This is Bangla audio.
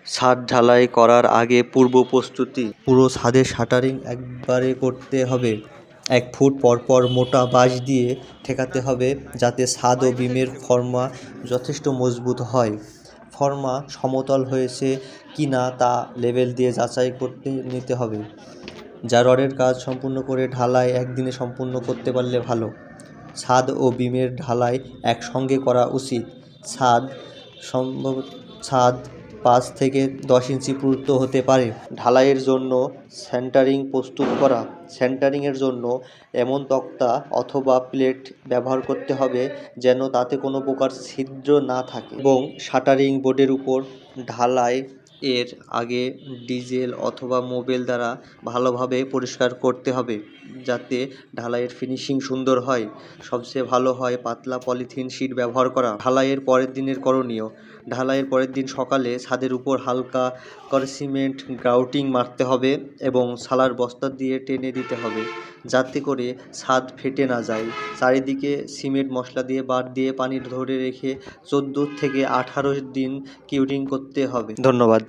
ছাদ ঢালাই করার আগে পূর্ব প্রস্তুতি। পুরো ছাদের শাটারিং একবারে করতে হবে। 1 ফুট পরপর মোটা বাঁশ দিয়ে ঠেকাতে হবে যাতে ছাদ ও বিমের ফর্মা যথেষ্ট মজবুত হয়। ফর্মা সমতল হয়েছে কিনা তা লেবেল দিয়ে যাচাই করতে নিতে হবে। যা রডের কাজ সম্পূর্ণ করে ঢালাই একদিনে সম্পূর্ণ করতে পারলে ভালো। ছাদ ও বিমের ঢালাই একসঙ্গে করা উচিত। ছাদ 5 থেকে 10 ইঞ্চি পুরুত্ব হতে পারে। ঢালাইয়ের জন্য সেন্টারিং প্রস্তুত করা। সেন্টারিংয়ের জন্য এমন তক্তা অথবা প্লেট ব্যবহার করতে হবে যেন তাতে কোনো প্রকার ছিদ্র না থাকে এবং শাটারিং বোর্ডের উপর ঢালাই এর আগে ডিজেল অথবা মোবিল দ্বারা ভালোভাবে পরিষ্কার করতে হবে যাতে ঢালাইয়ের ফিনিশিং সুন্দর হয়। সবচেয়ে ভালো হয় পাতলা পলিথিন শিট ব্যবহার করা। ঢালাইয়ের পরের দিনের করণীয়। ঢালাইয়ের পরের দিন সকালে ছাদের উপর হালকা করে সিমেন্ট গ্রাউটিং মারতে হবে এবং ছালার বস্তা দিয়ে টেনে দিতে হবে যাতে করে ছাদ ফেটে না যায়। চারিদিকে সিমেন্ট মশলা দিয়ে বাঁট দিয়ে পানি ধরে রেখে 14 থেকে 18 দিন কিউরিং করতে হবে। ধন্যবাদ।